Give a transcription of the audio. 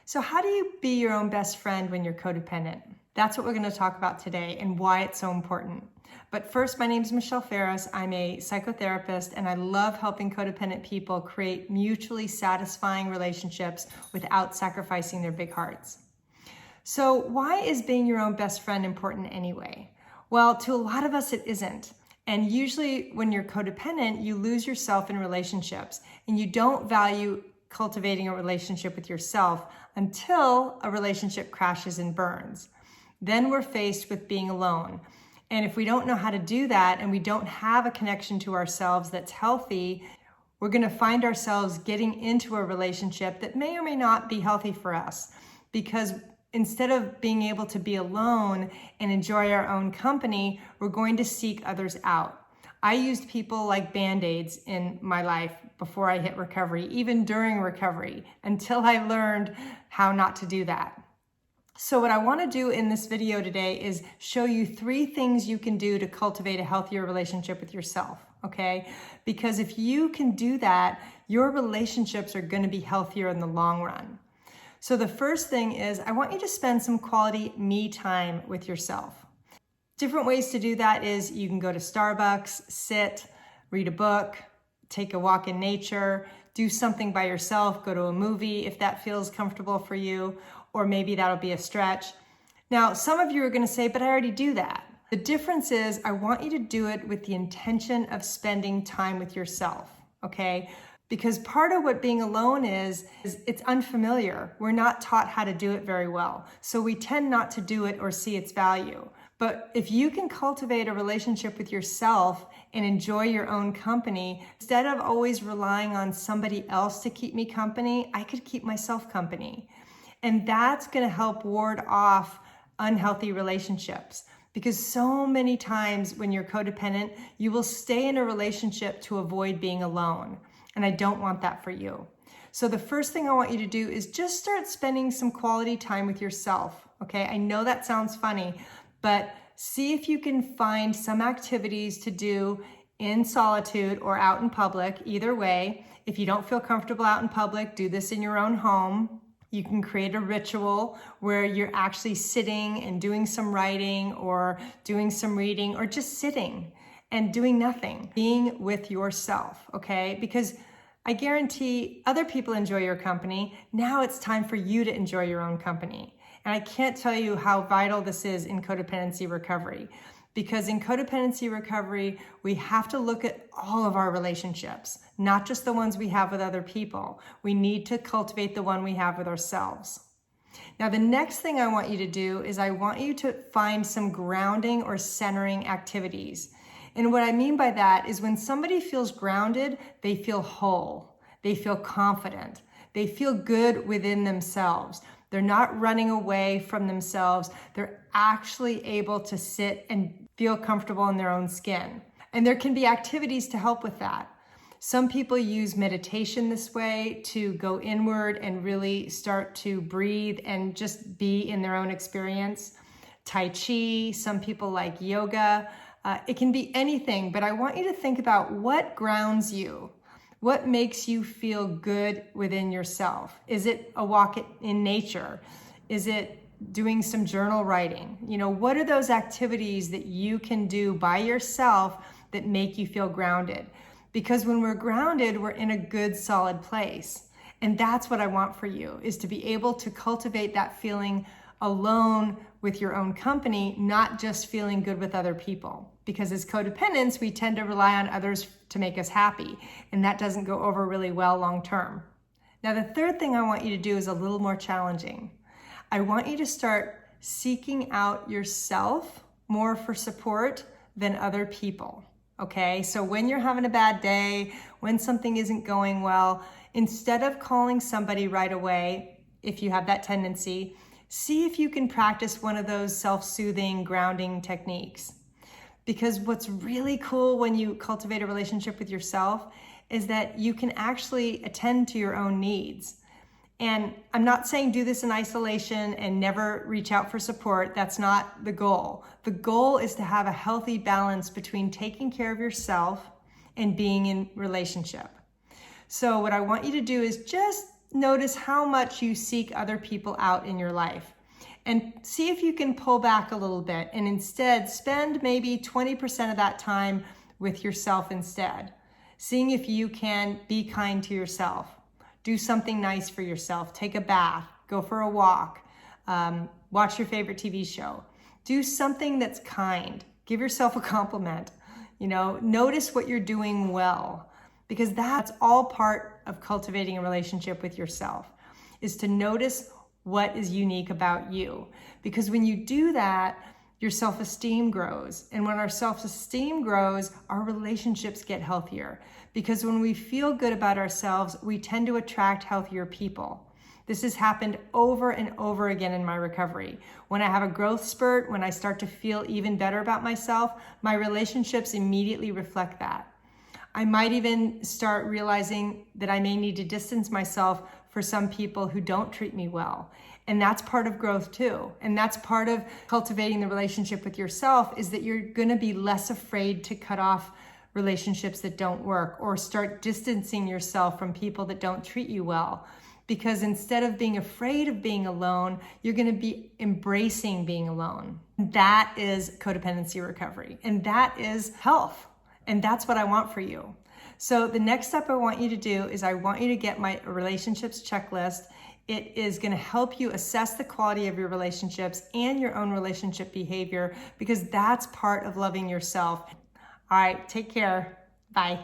So how do you be your own best friend when you're codependent? That's what we're going to talk about today and why it's so important. But first, my name is Michelle Ferris. I'm a psychotherapist and I love helping codependent people create mutually satisfying relationships without sacrificing their big hearts. So why is being your own best friend important anyway? Well, to a lot of us, it isn't. And usually when you're codependent, you lose yourself in relationships and you don't value cultivating a relationship with yourself until a relationship crashes and burns. Then we're faced with being alone. And if we don't know how to do that and we don't have a connection to ourselves that's healthy, we're going to find ourselves getting into a relationship that may or may not be healthy for us, because instead of being able to be alone and enjoy our own company, we're going to seek others out. I used people like Band-Aids in my life before I hit recovery, even during recovery, until I learned how not to do that. So what I want to do in this video today is show you 3 things you can do to cultivate a healthier relationship with yourself, okay? Because if you can do that, your relationships are going to be healthier in the long run. So the first thing is I want you to spend some quality me time with yourself. Different ways to do that is you can go to Starbucks, sit, read a book, take a walk in nature, do something by yourself, go to a movie if that feels comfortable for you, or maybe that'll be a stretch. Now, some of you are going to say, but I already do that. The difference is I want you to do it with the intention of spending time with yourself, okay? Because part of what being alone is it's unfamiliar. We're not taught how to do it very well. So we tend not to do it or see its value. But if you can cultivate a relationship with yourself and enjoy your own company, instead of always relying on somebody else to keep me company, I could keep myself company. And that's going to help ward off unhealthy relationships. Because so many times when you're codependent, you will stay in a relationship to avoid being alone. And I don't want that for you. So the first thing I want you to do is just start spending some quality time with yourself. Okay, I know that sounds funny, but see if you can find some activities to do in solitude or out in public. Either way, if you don't feel comfortable out in public, do this in your own home. You can create a ritual where you're actually sitting and doing some writing or doing some reading or just sitting and doing nothing, being with yourself, okay? Because I guarantee other people enjoy your company. Now it's time for you to enjoy your own company. And I can't tell you how vital this is in codependency recovery. Because in codependency recovery, we have to look at all of our relationships, not just the ones we have with other people. We need to cultivate the one we have with ourselves. Now, the next thing I want you to do is I want you to find some grounding or centering activities. And what I mean by that is when somebody feels grounded, they feel whole, they feel confident, they feel good within themselves. They're not running away from themselves. They're actually able to sit and feel comfortable in their own skin. And there can be activities to help with that. Some people use meditation this way to go inward and really start to breathe and just be in their own experience. Tai Chi, some people like yoga. It can be anything, but I want you to think about what grounds you. What makes you feel good within yourself? Is it a walk in nature? Is it doing some journal writing? You know, what are those activities that you can do by yourself that make you feel grounded? Because when we're grounded, we're in a good, solid place. And that's what I want for you, is to be able to cultivate that feeling alone with your own company, not just feeling good with other people. Because as codependents, we tend to rely on others to make us happy, and that doesn't go over really well long term. Now, the third thing I want you to do is a little more challenging. I want you to start seeking out yourself more for support than other people, okay? So when you're having a bad day, when something isn't going well, instead of calling somebody right away, if you have that tendency, see if you can practice one of those self-soothing, grounding techniques. Because what's really cool when you cultivate a relationship with yourself is that you can actually attend to your own needs. And I'm not saying do this in isolation and never reach out for support. That's not the goal. The goal is to have a healthy balance between taking care of yourself and being in relationship. So what I want you to do is just notice how much you seek other people out in your life. And see if you can pull back a little bit and instead spend maybe 20% of that time with yourself instead. Seeing if you can be kind to yourself. Do something nice for yourself. Take a bath. Go for a walk. Watch your favorite TV show. Do something that's kind. Give yourself a compliment. Notice what you're doing well, because that's all part of cultivating a relationship with yourself, is to notice what is unique about you. Because when you do that, your self-esteem grows. And when our self-esteem grows, our relationships get healthier. Because when we feel good about ourselves, we tend to attract healthier people. This has happened over and over again in my recovery. When I have a growth spurt, when I start to feel even better about myself, my relationships immediately reflect that. I might even start realizing that I may need to distance myself for some people who don't treat me well. And that's part of growth too. And that's part of cultivating the relationship with yourself, is that you're gonna be less afraid to cut off relationships that don't work, or start distancing yourself from people that don't treat you well. Because instead of being afraid of being alone, you're gonna be embracing being alone. That is codependency recovery, and that is health. And that's what I want for you. So the next step I want you to do is I want you to get my relationships checklist. It is gonna help you assess the quality of your relationships and your own relationship behavior, because that's part of loving yourself. All right, take care. Bye.